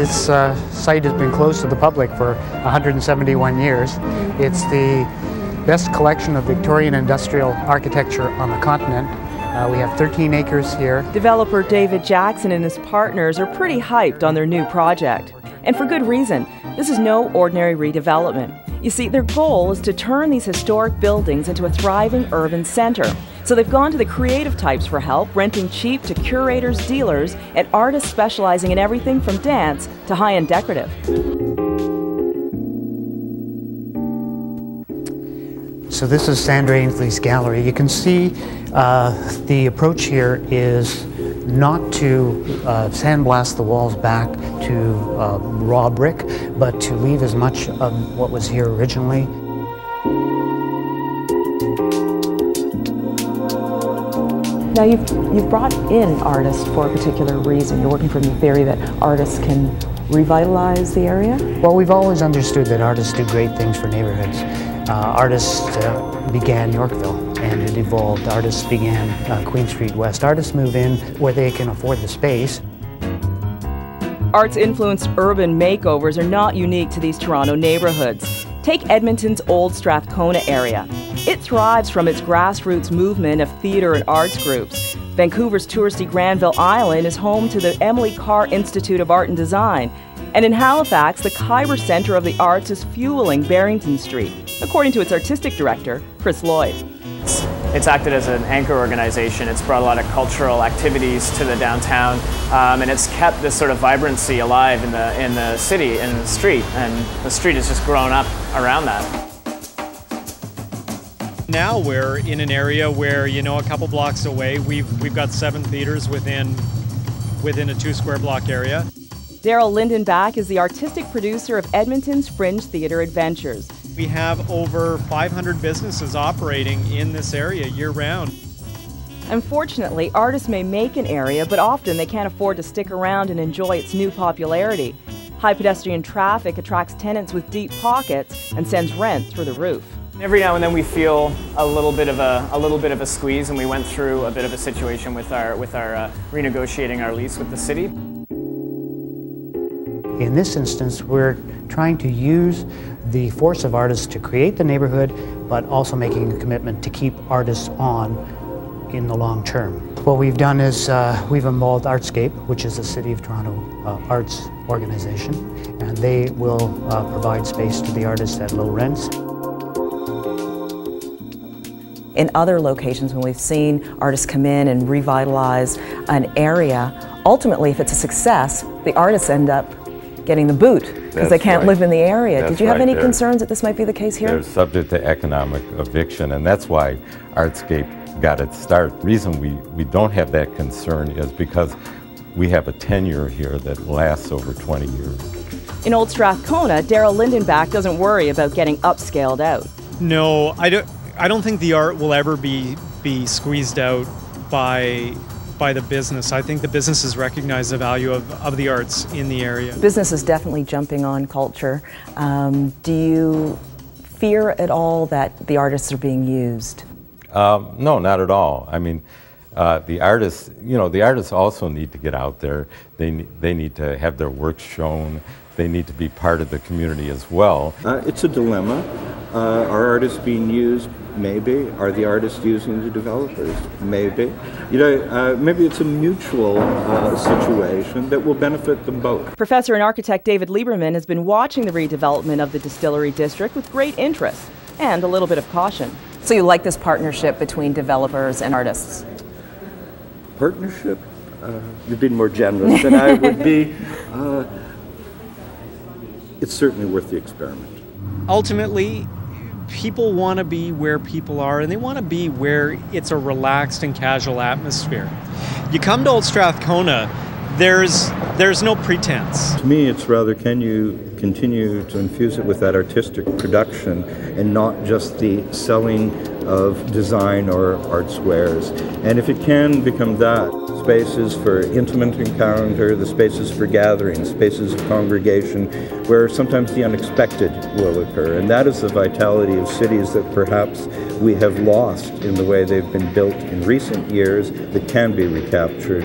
This site has been closed to the public for 171 years. It's the best collection of Victorian industrial architecture on the continent. We have 13 acres here. Developer David Jackson and his partners are pretty hyped on their new project. And for good reason. This is no ordinary redevelopment. You see, their goal is to turn these historic buildings into a thriving urban center. So they've gone to the creative types for help, renting cheap to curators, dealers, and artists specializing in everything from dance to high-end decorative. So this is Sandra Ainsley's gallery. You can see the approach here is not to sandblast the walls back to raw brick, but to leave as much of what was here originally. Now you've brought in artists for a particular reason. You're working from the theory that artists can revitalize the area? Well, we've always understood that artists do great things for neighborhoods. Artists began Yorkville, and it evolved. Artists began Queen Street West. Artists move in where they can afford the space. Arts-influenced urban makeovers are not unique to these Toronto neighborhoods. Take Edmonton's Old Strathcona area. It thrives from its grassroots movement of theatre and arts groups. Vancouver's touristy Granville Island is home to the Emily Carr Institute of Art and Design. And in Halifax, the Khyber Centre of the Arts is fueling Barrington Street, according to its artistic director, Chris Lloyd. It's acted as an anchor organization. It's brought a lot of cultural activities to the downtown, and it's kept this sort of vibrancy alive in the city, in the street, and the street has just grown up around that. Now we're in an area where, you know, a couple blocks away, we've got 7 theaters within a 2 square block area. Daryl Lindenbach is the artistic producer of Edmonton's Fringe Theatre Adventures. We have over 500 businesses operating in this area year-round. Unfortunately, artists may make an area, but often they can't afford to stick around and enjoy its new popularity. High pedestrian traffic attracts tenants with deep pockets and sends rent through the roof. Every now and then we feel a little bit of a squeeze, and we went through a bit of a situation with our renegotiating our lease with the city. In this instance, we're trying to use the force of artists to create the neighborhood, but also making a commitment to keep artists on in the long term. What we've done is we've involved Artscape, which is a City of Toronto arts organization, and they will provide space to the artists at low rents. In other locations, when we've seen artists come in and revitalize an area, ultimately, if it's a success, the artists end up getting the boot because they can't live in the area. Did you have any concerns that this might be the case here? They're subject to economic eviction, and that's why Artscape got its start. The reason we don't have that concern is because we have a tenure here that lasts over 20 years. In Old Strathcona, Daryl Lindenbach doesn't worry about getting upscaled out. No, I don't think the art will ever be squeezed out by the business. I think the businesses recognize the value of the arts in the area. Business is definitely jumping on culture. Do you fear at all that the artists are being used? No, not at all. I mean, the artists, you know, the artists also need to get out there. They need to have their work shown. They need to be part of the community as well. It's a dilemma. Are artists being used? Maybe. Are the artists using the developers? Maybe. You know, maybe it's a mutual situation that will benefit them both. Professor and architect David Lieberman has been watching the redevelopment of the Distillery District with great interest and a little bit of caution. So you like this partnership between developers and artists? Partnership? You've been more generous than I would be. It's certainly worth the experiment. Ultimately, people want to be where people are, and they want to be where it's a relaxed and casual atmosphere. You come to Old Strathcona, there's no pretense. To me, it's rather, can you continue to infuse it with that artistic production and not just the selling of design or arts wares? And if it can become that, spaces for intimate encounter, the spaces for gathering, spaces of congregation, where sometimes the unexpected will occur. And that is the vitality of cities that perhaps we have lost in the way they've been built in recent years that can be recaptured.